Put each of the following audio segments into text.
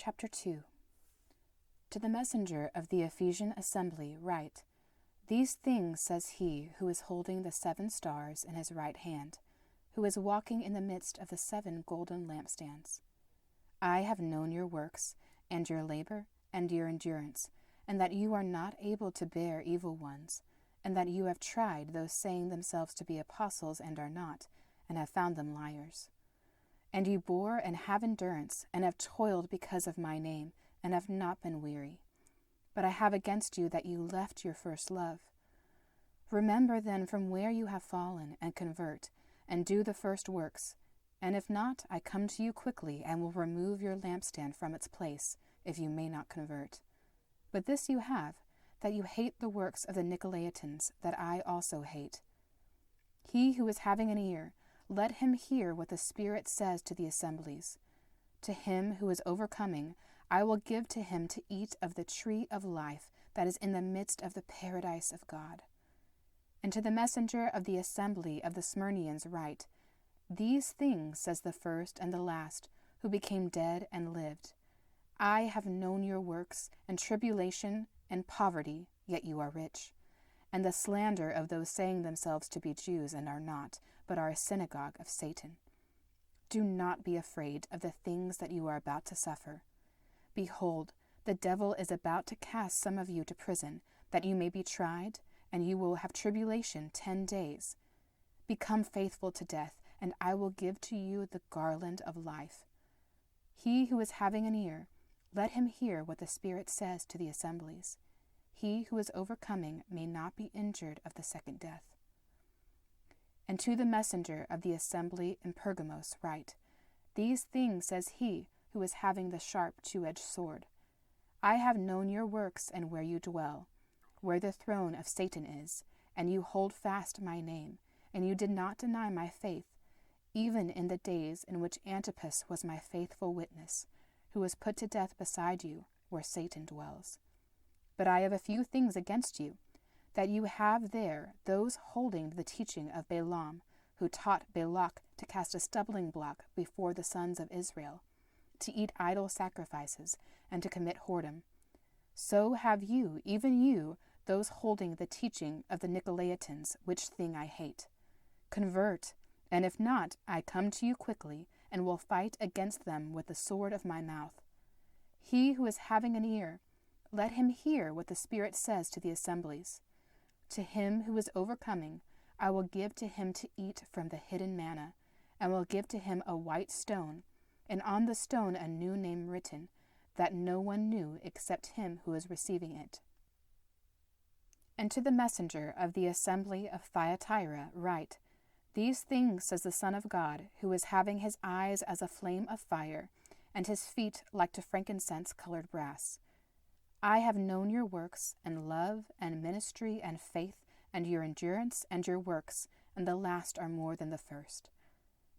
Chapter 2. To the messenger of the Ephesian assembly write, These things says he who is holding the 7 stars in his right hand, who is walking in the midst of the 7 golden lampstands. I have known your works, and your labor, and your endurance, and that you are not able to bear evil ones, and that you have tried those saying themselves to be apostles and are not, and have found them liars. And you bore and have endurance, and have toiled because of my name, and have not been weary. But I have against you that you left your first love. Remember then from where you have fallen, and convert, and do the first works. And if not, I come to you quickly, and will remove your lampstand from its place, if you may not convert. But this you have, that you hate the works of the Nicolaitans, that I also hate. He who is having an ear, let him hear what the Spirit says to the assemblies. To him who is overcoming, I will give to him to eat of the tree of life that is in the midst of the paradise of God. And to the messenger of the assembly of the Smyrnians write, These things says the first and the last, who became dead and lived. I have known your works, and tribulation, and poverty, yet you are rich, and the slander of those saying themselves to be Jews and are not, but are a synagogue of Satan. Do not be afraid of the things that you are about to suffer. Behold, the devil is about to cast some of you to prison, that you may be tried, and you will have tribulation 10 days. Become faithful to death, and I will give to you the garland of life. He who is having an ear, let him hear what the Spirit says to the assemblies. He who is overcoming may not be injured of the second death. And to the messenger of the assembly in Pergamos write, These things says he who is having the sharp 2-edged sword. I have known your works and where you dwell, where the throne of Satan is, and you hold fast my name, and you did not deny my faith, even in the days in which Antipas was my faithful witness, who was put to death beside you, where Satan dwells. But I have a few things against you, that you have there those holding the teaching of Balaam, who taught Balak to cast a stumbling block before the sons of Israel, to eat idol sacrifices, and to commit whoredom. So have you, even you, those holding the teaching of the Nicolaitans, which thing I hate. Convert, and if not, I come to you quickly, and will fight against them with the sword of my mouth. He who is having an ear, let him hear what the Spirit says to the assemblies. To him who is overcoming, I will give to him to eat from the hidden manna, and will give to him a white stone, and on the stone a new name written, that no one knew except him who is receiving it. And to the messenger of the assembly of Thyatira write, These things says the Son of God, who is having his eyes as a flame of fire, and his feet like to frankincense-colored brass. I have known your works, and love, and ministry, and faith, and your endurance, and your works, and the last are more than the first.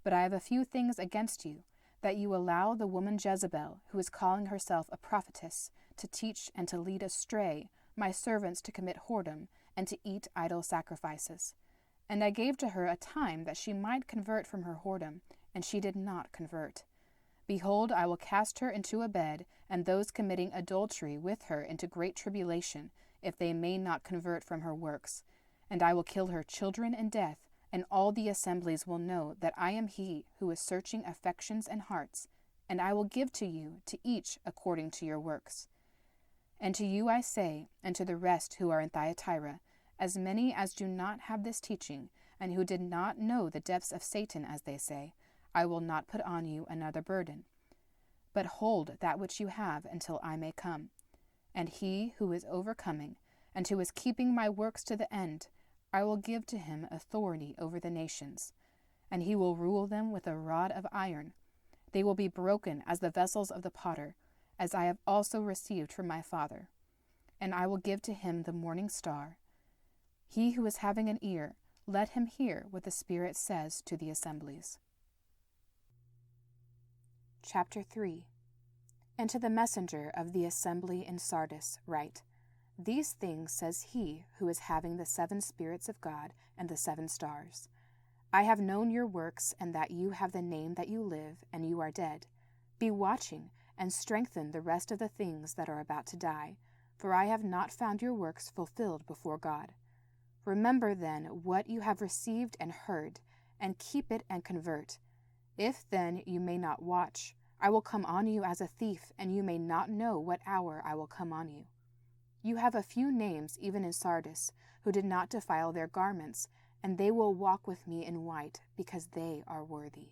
But I have a few things against you, that you allow the woman Jezebel, who is calling herself a prophetess, to teach and to lead astray my servants to commit whoredom, and to eat idol sacrifices. And I gave to her a time that she might convert from her whoredom, and she did not convert. Behold, I will cast her into a bed, and those committing adultery with her into great tribulation, if they may not convert from her works. And I will kill her children in death, and all the assemblies will know that I am he who is searching affections and hearts, and I will give to you to each according to your works. And to you I say, and to the rest who are in Thyatira, as many as do not have this teaching, and who did not know the depths of Satan, as they say, I will not put on you another burden. But hold that which you have until I may come. And he who is overcoming, and who is keeping my works to the end, I will give to him authority over the nations. And he will rule them with a rod of iron. They will be broken as the vessels of the potter, as I have also received from my Father. And I will give to him the morning star. He who is having an ear, let him hear what the Spirit says to the assemblies. Chapter 3. And to the messenger of the assembly in Sardis write, These things says he who is having the 7 spirits of God and the 7 stars. I have known your works, and that you have the name that you live, and you are dead. Be watching, and strengthen the rest of the things that are about to die, for I have not found your works fulfilled before God. Remember then what you have received and heard, and keep it and convert. If then you may not watch, I will come on you as a thief, and you may not know what hour I will come on you. You have a few names even in Sardis, who did not defile their garments, and they will walk with me in white, because they are worthy.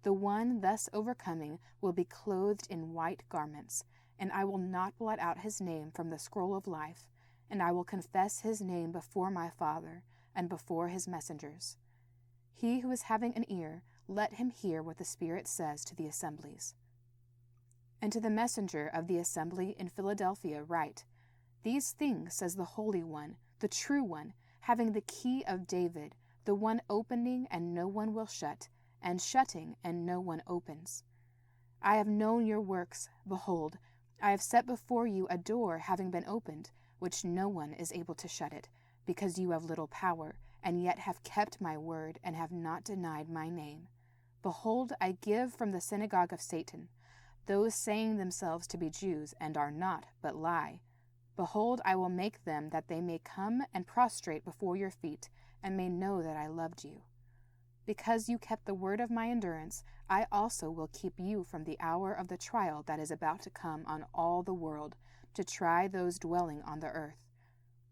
The one thus overcoming will be clothed in white garments, and I will not blot out his name from the scroll of life, and I will confess his name before my Father and before his messengers. He who is having an ear, let him hear what the Spirit says to the assemblies. And to the messenger of the assembly in Philadelphia write, These things says the Holy One, the true One, having the key of David, the one opening and no one will shut, and shutting and no one opens. I have known your works. Behold, I have set before you a door having been opened, which no one is able to shut it, because you have little power, and yet have kept my word, and have not denied my name. Behold, I give from the synagogue of Satan, those saying themselves to be Jews, and are not, but lie. Behold, I will make them that they may come and prostrate before your feet, and may know that I loved you. Because you kept the word of my endurance, I also will keep you from the hour of the trial that is about to come on all the world, to try those dwelling on the earth.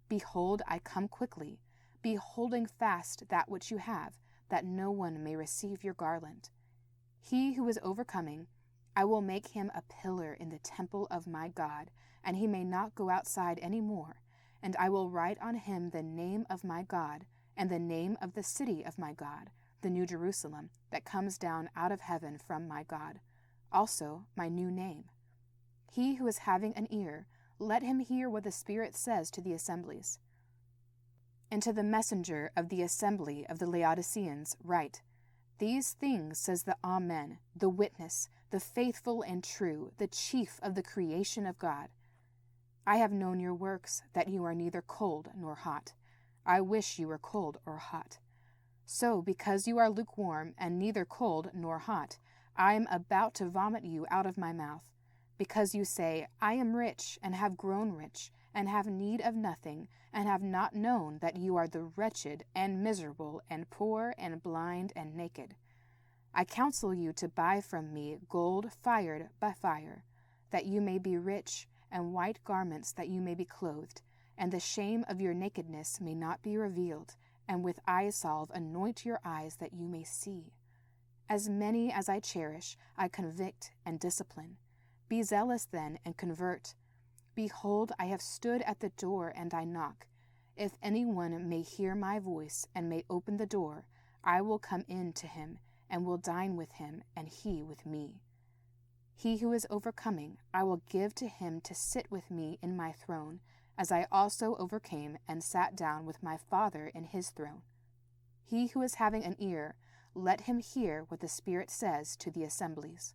Behold, I come quickly. Be holding fast that which you have, that no one may receive your garland. He who is overcoming, I will make him a pillar in the temple of my God, and he may not go outside any more. And I will write on him the name of my God, and the name of the city of my God, the New Jerusalem, that comes down out of heaven from my God, also my new name. He who is having an ear, let him hear what the Spirit says to the assemblies. And to the messenger of the assembly of the Laodiceans write, These things says the Amen, the witness, the faithful and true, the chief of the creation of God. I have known your works, that you are neither cold nor hot. I wish you were cold or hot. So, because you are lukewarm and neither cold nor hot, I am about to vomit you out of my mouth. Because you say, I am rich, and have grown rich, and have need of nothing, and have not known that you are the wretched, and miserable, and poor, and blind, and naked. I counsel you to buy from me gold fired by fire, that you may be rich, and white garments that you may be clothed, and the shame of your nakedness may not be revealed, and with eye salve anoint your eyes that you may see. As many as I cherish, I convict and discipline. Be zealous then, and convert. Behold, I have stood at the door and I knock. If anyone may hear my voice and may open the door, I will come in to him, and will dine with him, and he with me. He who is overcoming, I will give to him to sit with me in my throne, as I also overcame and sat down with my Father in his throne. He who is having an ear, let him hear what the Spirit says to the assemblies.